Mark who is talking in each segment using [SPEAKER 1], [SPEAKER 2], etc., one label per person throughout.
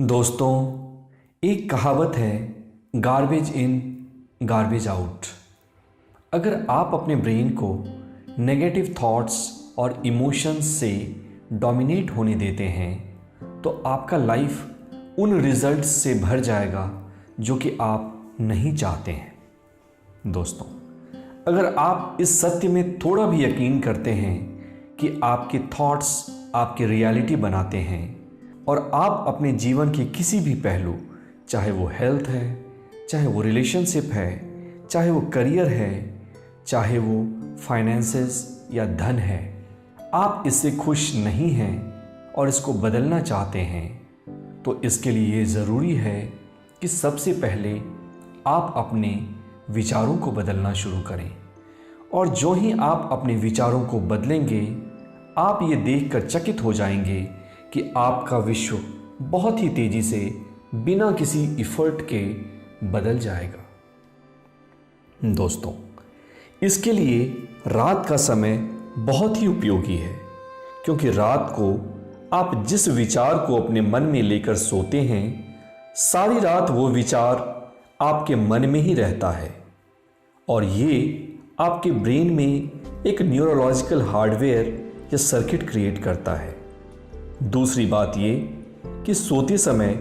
[SPEAKER 1] दोस्तों, एक कहावत है, गार्बेज इन गार्बेज आउट। अगर आप अपने ब्रेन को नेगेटिव थॉट्स और इमोशंस से डोमिनेट होने देते हैं तो आपका लाइफ उन रिजल्ट्स से भर जाएगा जो कि आप नहीं चाहते हैं। दोस्तों, अगर आप इस सत्य में थोड़ा भी यकीन करते हैं कि आपके थॉट्स आपकी रियलिटी बनाते हैं और आप अपने जीवन के किसी भी पहलू, चाहे वो हेल्थ है, चाहे वो रिलेशनशिप है, चाहे वो करियर है, चाहे वो फाइनेंसेस या धन है, आप इससे खुश नहीं हैं और इसको बदलना चाहते हैं, तो इसके लिए ज़रूरी है कि सबसे पहले आप अपने विचारों को बदलना शुरू करें। और जो ही आप अपने विचारों को बदलेंगे, आप ये देखकर चकित हो जाएंगे कि आपका विश्व बहुत ही तेज़ी से बिना किसी इफ़र्ट के बदल जाएगा। दोस्तों, इसके लिए रात का समय बहुत ही उपयोगी है, क्योंकि रात को आप जिस विचार को अपने मन में लेकर सोते हैं, सारी रात वो विचार आपके मन में ही रहता है और ये आपके ब्रेन में एक न्यूरोलॉजिकल हार्डवेयर या सर्किट क्रिएट करता है। दूसरी बात ये कि सोते समय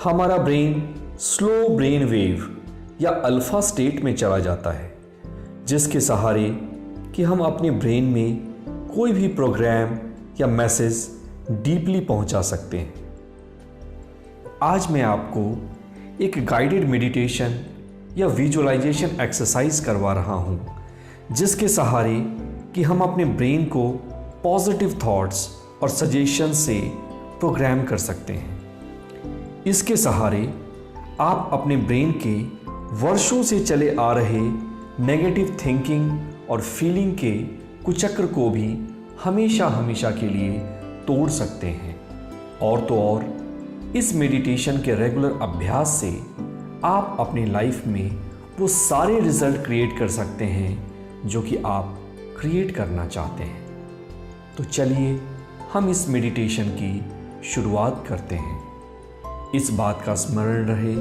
[SPEAKER 1] हमारा ब्रेन स्लो ब्रेन वेव या अल्फा स्टेट में चला जाता है, जिसके सहारे कि हम अपने ब्रेन में कोई भी प्रोग्राम या मैसेज डीपली पहुंचा सकते हैं। आज मैं आपको एक गाइडेड मेडिटेशन या विजुअलाइजेशन एक्सरसाइज करवा रहा हूं, जिसके सहारे कि हम अपने ब्रेन को पॉजिटिव थॉट्स और सजेशन से प्रोग्राम कर सकते हैं। इसके सहारे आप अपने ब्रेन के वर्षों से चले आ रहे नेगेटिव थिंकिंग और फीलिंग के कुचक्र को भी हमेशा हमेशा के लिए तोड़ सकते हैं। और तो और इस मेडिटेशन के रेगुलर अभ्यास से आप अपनी लाइफ में वो सारे रिजल्ट क्रिएट कर सकते हैं जो कि आप क्रिएट करना चाहते हैं। तो चलिए हम इस मेडिटेशन की शुरुआत करते हैं। इस बात का स्मरण रहे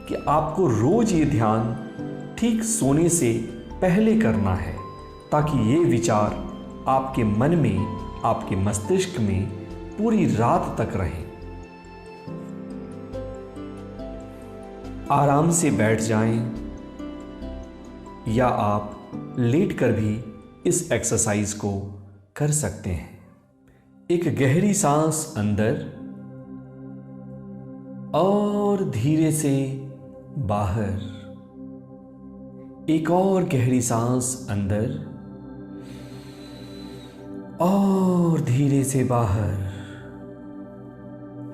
[SPEAKER 1] कि आपको रोज ये ध्यान ठीक सोने से पहले करना है, ताकि ये विचार आपके मन में, आपके मस्तिष्क में पूरी रात तक रहें। आराम से बैठ जाएं या आप लेटकर भी इस एक्सरसाइज को कर सकते हैं। एक गहरी सांस अंदर और धीरे से बाहर। एक और गहरी सांस अंदर और धीरे से बाहर।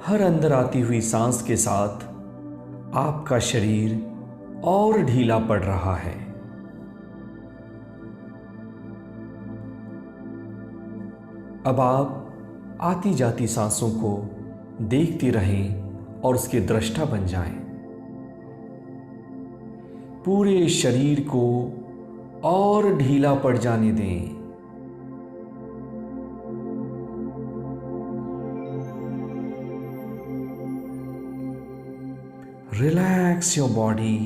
[SPEAKER 1] हर अंदर आती हुई सांस के साथ आपका शरीर और ढीला पड़ रहा है। अब आप आती जाती सांसों को देखती रहें और उसके दृष्टा बन जाएं। पूरे शरीर को और ढीला पड़ जाने दें। Relax your body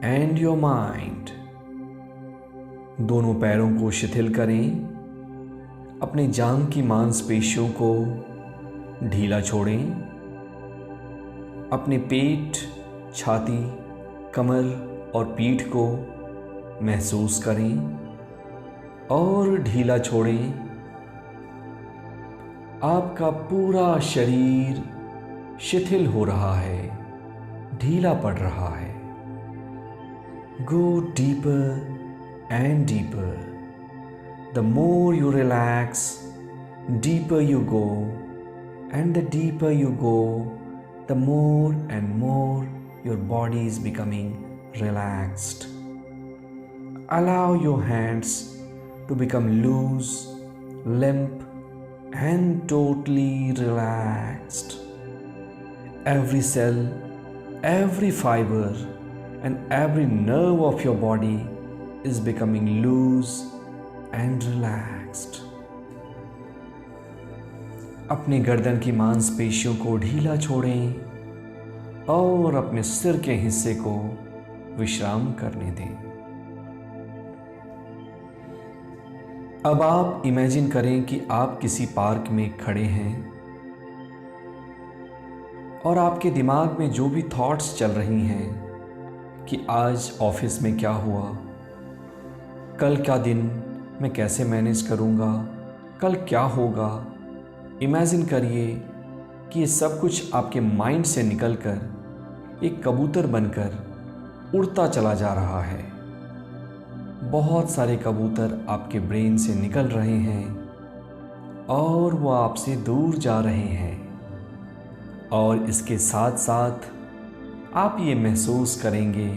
[SPEAKER 1] and your mind. दोनों पैरों को शिथिल करें। अपने जांघ की मांसपेशियों को ढीला छोड़ें। अपने पेट, छाती, कमर और पीठ को महसूस करें और ढीला छोड़ें। आपका पूरा शरीर शिथिल हो रहा है, ढीला पड़ रहा है। Go deeper and deeper. The more you relax, deeper you go, and the deeper you go, the more and more your body is becoming relaxed. Allow your hands to become loose, limp, and totally relaxed. Every cell, every fiber, and every nerve of your body is becoming loose and relaxed. अपनी गर्दन की मांसपेशियों को ढीला छोड़ें और अपने सिर के हिस्से को विश्राम करने दें। अब आप इमेजिन करें कि आप किसी पार्क में खड़े हैं और आपके दिमाग में जो भी थॉट्स चल रही हैं कि आज ऑफिस में क्या हुआ, कल का दिन मैं कैसे मैनेज करूँगा, कल क्या होगा। इमेजिन करिए कि ये सब कुछ आपके माइंड से निकलकर एक कबूतर बनकर उड़ता चला जा रहा है। बहुत सारे कबूतर आपके ब्रेन से निकल रहे हैं और वो आपसे दूर जा रहे हैं। और इसके साथ साथ आप ये महसूस करेंगे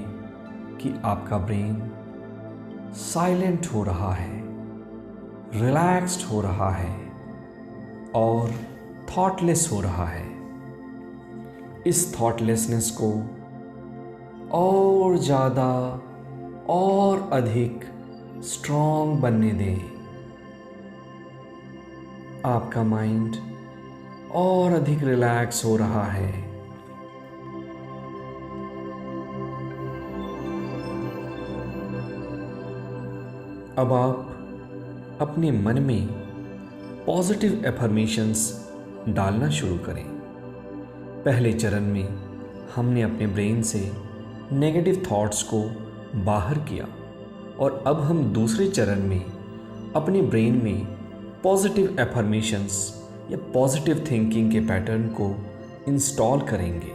[SPEAKER 1] कि आपका ब्रेन साइलेंट हो रहा है, रिलैक्स्ड हो रहा है और थॉटलेस हो रहा है। इस थॉटलेसनेस को और ज़्यादा और अधिक स्ट्रॉन्ग बनने दें। आपका माइंड और अधिक रिलैक्स हो रहा है। अब आप अपने मन में पॉजिटिव एफर्मेशंस डालना शुरू करें। पहले चरण में हमने अपने ब्रेन से नेगेटिव थॉट्स को बाहर किया और अब हम दूसरे चरण में अपने ब्रेन में पॉजिटिव एफर्मेशंस या पॉजिटिव थिंकिंग के पैटर्न को इंस्टॉल करेंगे।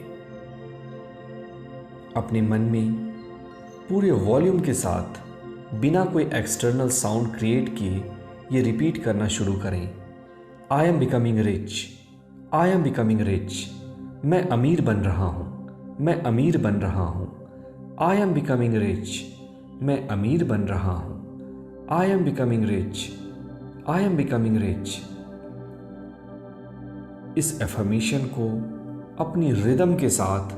[SPEAKER 1] अपने मन में पूरे वॉल्यूम के साथ बिना कोई एक्सटर्नल साउंड क्रिएट किए ये रिपीट करना शुरू करें। I am becoming rich, I am becoming rich. मैं अमीर बन रहा हूँ, मैं अमीर बन रहा हूँ। आई एम बिकमिंग रिच, मैं अमीर बन रहा हूँ। I am becoming rich, I am becoming rich. इस एफर्मेशन को अपनी रिदम के साथ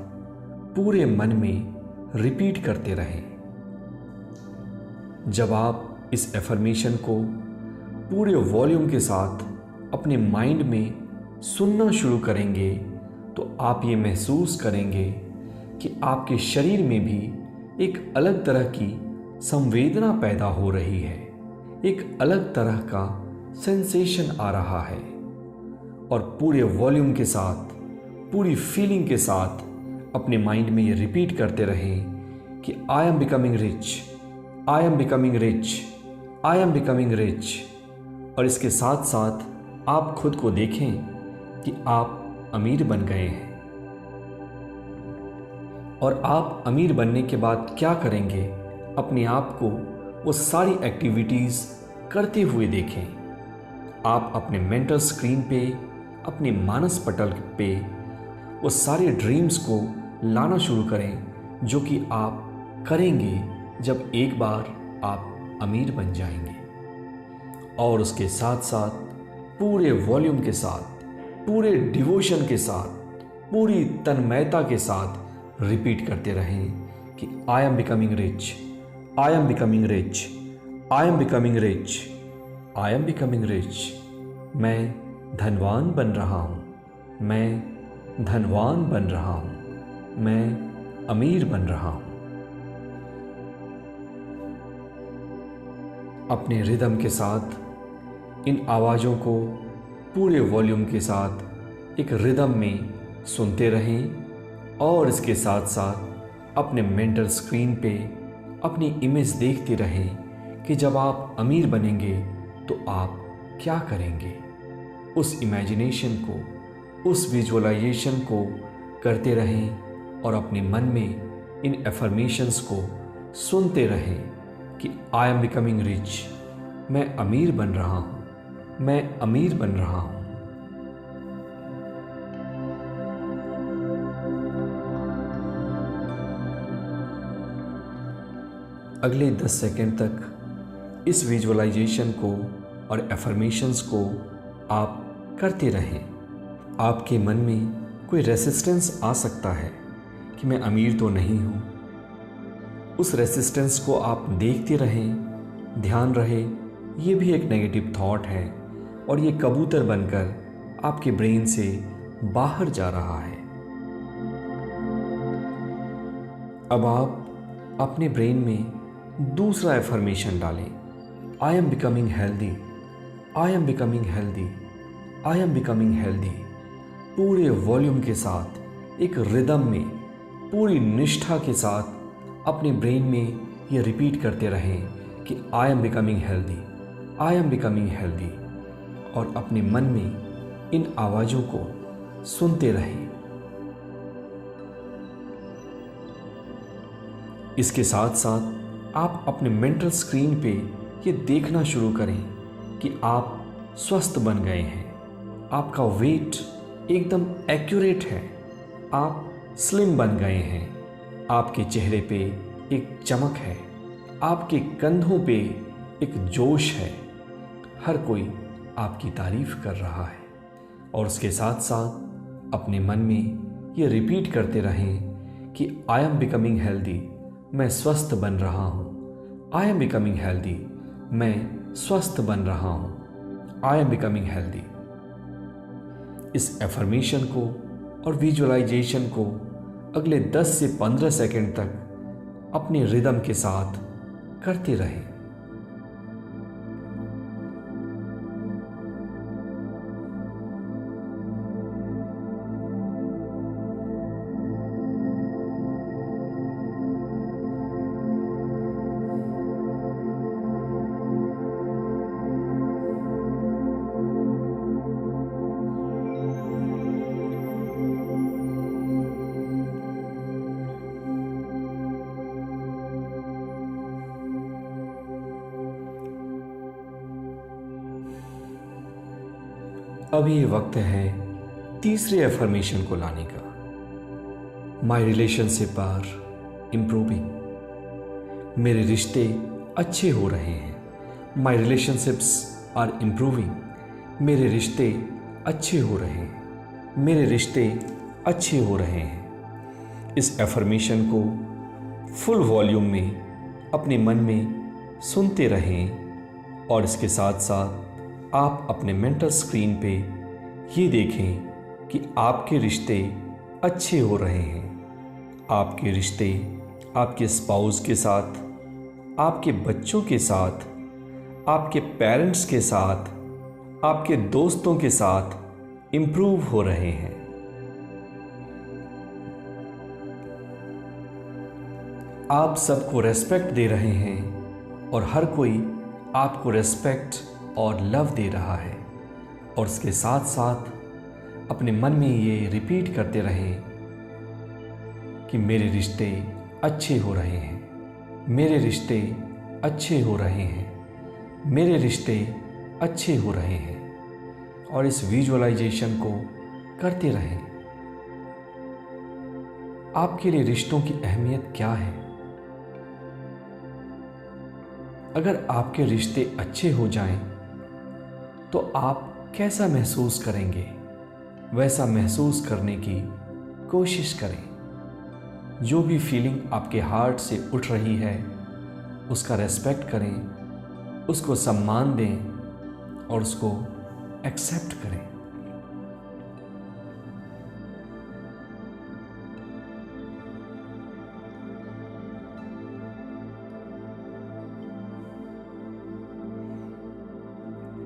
[SPEAKER 1] पूरे मन में रिपीट करते रहें। जब आप इस एफर्मेशन को पूरे वॉल्यूम के साथ अपने माइंड में सुनना शुरू करेंगे तो आप ये महसूस करेंगे कि आपके शरीर में भी एक अलग तरह की संवेदना पैदा हो रही है, एक अलग तरह का सेंसेशन आ रहा है। और पूरे वॉल्यूम के साथ, पूरी फीलिंग के साथ अपने माइंड में ये रिपीट करते रहें कि I am becoming rich, I am becoming rich, I am becoming rich. और इसके साथ साथ आप खुद को देखें कि आप अमीर बन गए हैं। और आप अमीर बनने के बाद क्या करेंगे, अपने आप को वो सारी एक्टिविटीज़ करते हुए देखें। आप अपने मेंटल स्क्रीन पे, अपने मानस पटल पे वो सारे ड्रीम्स को लाना शुरू करें जो कि आप करेंगे जब एक बार आप अमीर बन जाएंगे। और उसके साथ साथ पूरे वॉल्यूम के साथ, पूरे डिवोशन के साथ, पूरी तन्मयता के साथ रिपीट करते रहें कि I am becoming rich, I am becoming rich, I am becoming rich, I am becoming rich. मैं धनवान बन रहा हूँ, मैं धनवान बन रहा हूँ, मैं अमीर बन रहा हूँ। अपने रिदम के साथ इन आवाज़ों को पूरे वॉल्यूम के साथ एक रिदम में सुनते रहें और इसके साथ साथ अपने मेंटल स्क्रीन पे अपनी इमेज देखते रहें कि जब आप अमीर बनेंगे तो आप क्या करेंगे। उस इमेजिनेशन को, उस विजुअलाइजेशन को करते रहें और अपने मन में इन एफर्मेशंस को सुनते रहें कि आई एम बिकमिंग रिच, मैं अमीर बन रहा हूँ, मैं अमीर बन रहा हूँ। अगले 10 सेकंड तक इस विजुअलाइजेशन को और एफर्मेशंस को आप करते रहें। आपके मन में कोई रेसिस्टेंस आ सकता है कि मैं अमीर तो नहीं हूँ। उस रेसिस्टेंस को आप देखते रहें, ध्यान रहे ये भी एक नेगेटिव थॉट है और ये कबूतर बनकर आपके ब्रेन से बाहर जा रहा है। अब आप अपने ब्रेन में दूसरा एफर्मेशन डालें, I am becoming healthy, I am becoming healthy, I am becoming healthy. पूरे वॉल्यूम के साथ एक रिदम में पूरी निष्ठा के साथ अपने ब्रेन में ये रिपीट करते रहें कि I am becoming healthy, I am becoming healthy, और अपने मन में इन आवाज़ों को सुनते रहें। इसके साथ साथ आप अपने मेंटल स्क्रीन पे ये देखना शुरू करें कि आप स्वस्थ बन गए हैं, आपका वेट एकदम एक्यूरेट है, आप स्लिम बन गए हैं, आपके चेहरे पे एक चमक है, आपके कंधों पे एक जोश है, हर कोई आपकी तारीफ कर रहा है। और उसके साथ साथ अपने मन में ये रिपीट करते रहें कि आई एम बिकमिंग हेल्दी, मैं स्वस्थ बन रहा हूँ, आई एम बिकमिंग हेल्दी, मैं स्वस्थ बन रहा हूँ, आई एम बिकमिंग हेल्दी। इस एफर्मेशन को और विजुअलाइजेशन को अगले 10 से 15 सेकंड तक अपने रिदम के साथ करते रहें। अब ये वक्त है तीसरे एफर्मेशन को लाने का। माई रिलेशनशिप आर इम्प्रूविंग, मेरे रिश्ते अच्छे हो रहे हैं। माई रिलेशनशिप्स आर इम्प्रूविंग, मेरे रिश्ते अच्छे हो रहे हैं, मेरे रिश्ते अच्छे हो रहे हैं। इस एफर्मेशन को फुल वॉल्यूम में अपने मन में सुनते रहें और इसके साथ साथ आप अपने मेंटल स्क्रीन पे ये देखें कि आपके रिश्ते अच्छे हो रहे हैं। आपके रिश्ते आपके स्पाउस के साथ, आपके बच्चों के साथ, आपके पेरेंट्स के साथ, आपके दोस्तों के साथ इम्प्रूव हो रहे हैं। आप सबको रेस्पेक्ट दे रहे हैं और हर कोई आपको रेस्पेक्ट और लव दे रहा है। और उसके साथ साथ अपने मन में ये रिपीट करते रहें कि मेरे रिश्ते अच्छे हो रहे हैं, मेरे रिश्ते अच्छे हो रहे हैं, मेरे रिश्ते अच्छे हो रहे हैं। और इस विजुअलाइजेशन को करते रहें। आपके लिए रिश्तों की अहमियत क्या है? अगर आपके रिश्ते अच्छे हो जाएं, तो आप कैसा महसूस करेंगे? वैसा महसूस करने की कोशिश करें। जो भी फीलिंग आपके हार्ट से उठ रही है उसका रेस्पेक्ट करें, उसको सम्मान दें और उसको एक्सेप्ट करें।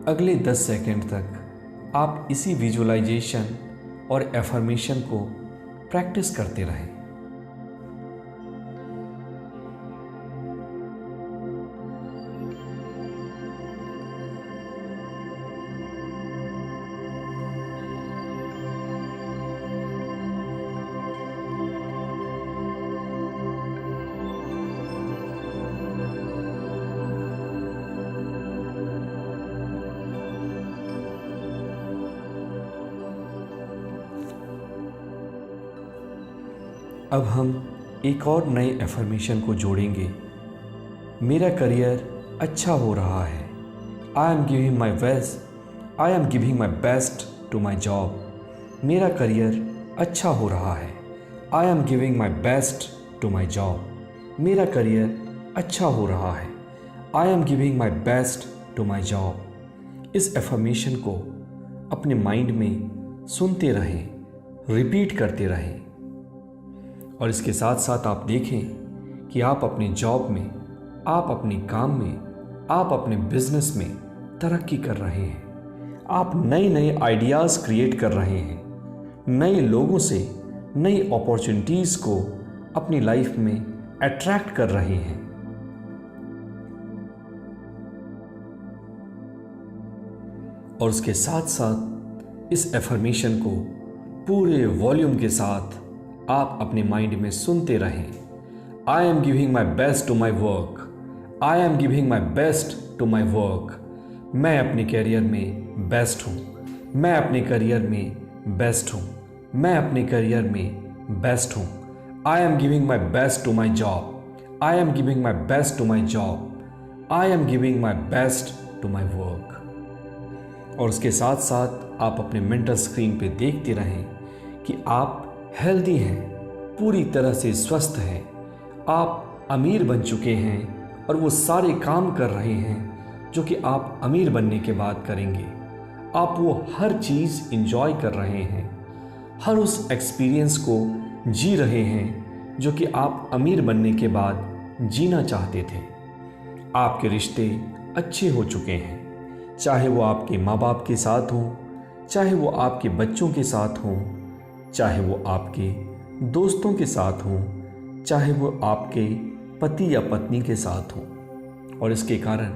[SPEAKER 1] अगले 10 सेकंड तक आप इसी विजुअलाइजेशन और एफर्मेशन को प्रैक्टिस करते रहें। अब हम एक और नए एफर्मेशन को जोड़ेंगे। मेरा करियर अच्छा हो रहा है। I am giving my best, I am giving my best to my job. मेरा करियर अच्छा हो रहा है। I am giving my best to my job. मेरा करियर अच्छा हो रहा है। I am giving my best to my job. इस एफर्मेशन को अपने माइंड में सुनते रहें, रिपीट करते रहें और इसके साथ साथ आप देखें कि आप अपने जॉब में, आप अपने काम में, आप अपने बिजनेस में तरक्की कर रहे हैं। आप नए नए आइडियाज़ क्रिएट कर रहे हैं, नए लोगों से नई अपॉर्चुनिटीज़ को अपनी लाइफ में अट्रैक्ट कर रहे हैं। और उसके साथ साथ इस एफर्मेशन को पूरे वॉल्यूम के साथ आप अपने माइंड में सुनते रहें। I am giving my best to my work, I am giving my best to my work. मैं अपने कैरियर में बेस्ट हूँ, मैं अपने करियर में बेस्ट हूँ, मैं अपने करियर में बेस्ट हूँ। I am giving my best to my job, I am giving my best to my job, I am giving my best to my work. और उसके साथ साथ आप अपने मेंटल स्क्रीन पे देखते रहें कि आप हेल्दी हैं, पूरी तरह से स्वस्थ हैं, आप अमीर बन चुके हैं और वो सारे काम कर रहे हैं जो कि आप अमीर बनने के बाद करेंगे। आप वो हर चीज़ इंजॉय कर रहे हैं, हर उस एक्सपीरियंस को जी रहे हैं जो कि आप अमीर बनने के बाद जीना चाहते थे। आपके रिश्ते अच्छे हो चुके हैं, चाहे वो आपके माँ बाप के साथ हों, चाहे वो आपके बच्चों के साथ हों, चाहे वो आपके दोस्तों के साथ हों, चाहे वो आपके पति या पत्नी के साथ हों। और इसके कारण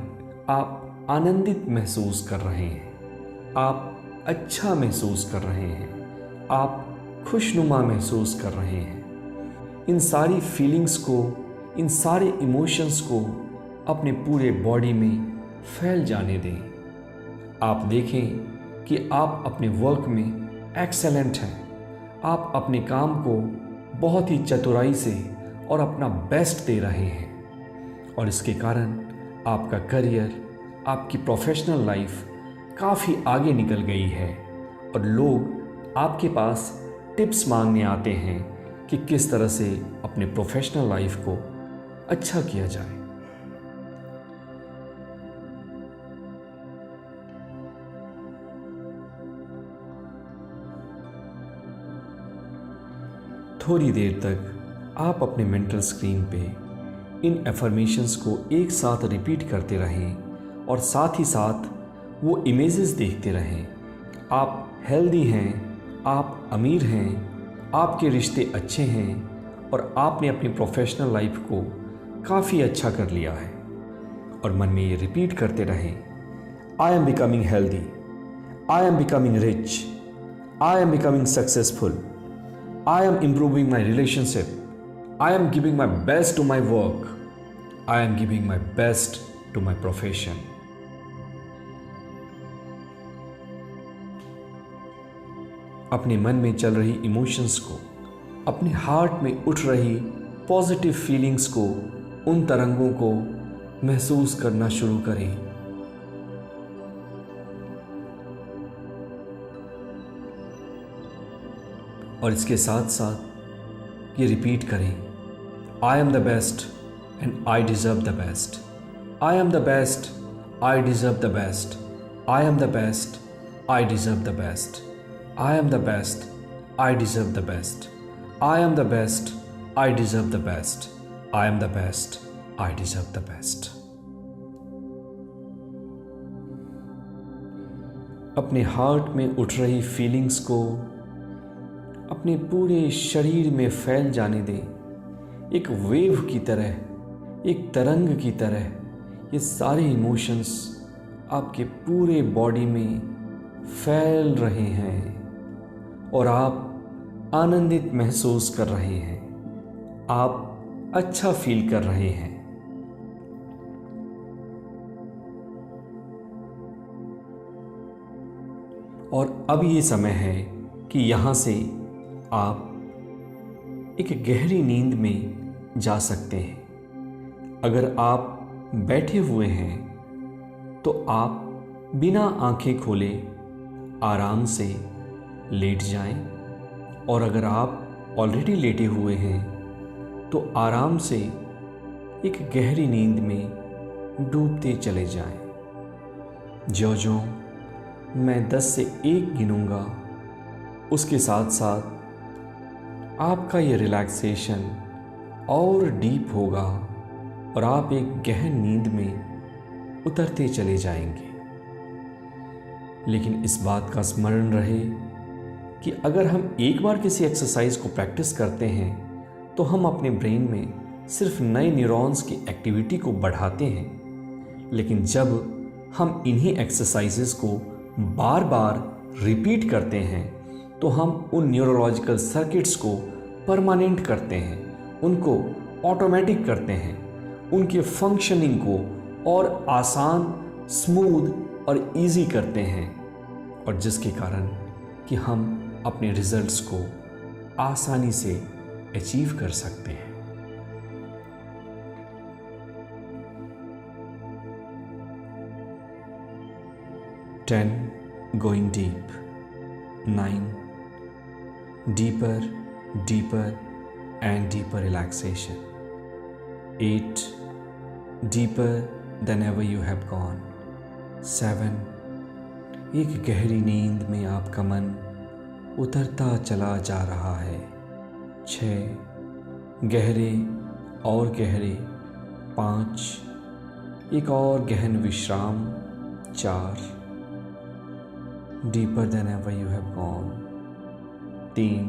[SPEAKER 1] आप आनंदित महसूस कर रहे हैं, आप अच्छा महसूस कर रहे हैं, आप खुशनुमा महसूस कर रहे हैं। इन सारी फीलिंग्स को, इन सारे इमोशंस को अपने पूरे बॉडी में फैल जाने दें। आप देखें कि आप अपने वर्क में एक्सेलेंट हैं, आप अपने काम को बहुत ही चतुराई से और अपना बेस्ट दे रहे हैं। और इसके कारण आपका करियर, आपकी प्रोफेशनल लाइफ काफ़ी आगे निकल गई है और लोग आपके पास टिप्स मांगने आते हैं कि किस तरह से अपने प्रोफेशनल लाइफ को अच्छा किया जाए। थोड़ी देर तक आप अपने मेंटल स्क्रीन पे इन एफर्मेशंस को एक साथ रिपीट करते रहें और साथ ही साथ वो इमेजेस देखते रहें। आप हेल्दी हैं, आप अमीर हैं, आपके रिश्ते अच्छे हैं और आपने अपनी प्रोफेशनल लाइफ को काफ़ी अच्छा कर लिया है। और मन में ये रिपीट करते रहें, I am becoming healthy, I am becoming rich, I am becoming successful, I am improving my relationship, I am giving my best to my work, I am giving my best to my profession. अपने मन में चल रही emotions को, अपने heart में उठ रही पॉजिटिव फीलिंग्स को, उन तरंगों को महसूस करना शुरू करें। और इसके साथ साथ ये रिपीट करें, I am the best and I deserve the best, I am the best, I deserve the best, I am the best, I deserve the best, I am the best, I deserve the best, I am the best, I deserve the best, I am the best, I deserve the best. अपने heart में उठ रही feelings को अपने पूरे शरीर में फैल जाने दें। एक वेव की तरह, एक तरंग की तरह ये सारे इमोशंस आपके पूरे बॉडी में फैल रहे हैं और आप आनंदित महसूस कर रहे हैं, आप अच्छा फील कर रहे हैं। और अब ये समय है कि यहाँ से आप एक गहरी नींद में जा सकते हैं। अगर आप बैठे हुए हैं तो आप बिना आंखें खोले आराम से लेट जाएं, और अगर आप ऑलरेडी लेटे हुए हैं तो आराम से एक गहरी नींद में डूबते चले जाएं। ज्यों-ज्यों मैं 10 से 1 गिनूंगा, उसके साथ साथ आपका ये रिलैक्सेशन और डीप होगा और आप एक गहन नींद में उतरते चले जाएंगे। लेकिन इस बात का स्मरण रहे कि अगर हम एक बार किसी एक्सरसाइज को प्रैक्टिस करते हैं तो हम अपने ब्रेन में सिर्फ नए न्यूरॉन्स की एक्टिविटी को बढ़ाते हैं, लेकिन जब हम इन्हीं एक्सरसाइजेस को बार बार रिपीट करते हैं तो हम उन न्यूरोलॉजिकल सर्किट्स को परमानेंट करते हैं, उनको ऑटोमेटिक करते हैं, उनके फंक्शनिंग को और आसान, स्मूथ और इजी करते हैं, और जिसके कारण कि हम अपने रिजल्ट्स को आसानी से अचीव कर सकते हैं। Ten, going deep. 9, deeper, deeper and deeper relaxation. 8, deeper than ever you have gone. 7, एक गहरी नींद में आपका मन उतरता चला जा रहा है। 6, गहरे और गहरे। 5, एक और गहन विश्राम। 4, deeper than ever you have gone. 3,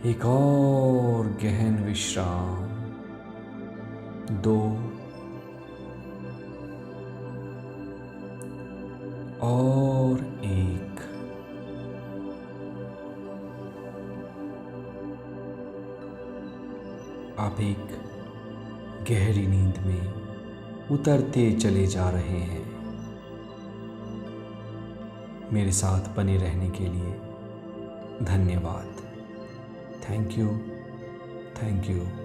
[SPEAKER 1] एक और गहन विश्राम। 2, और 1। आप एक गहरी नींद में उतरते चले जा रहे हैं। मेरे साथ बने रहने के लिए धन्यवाद। Thank you, thank you.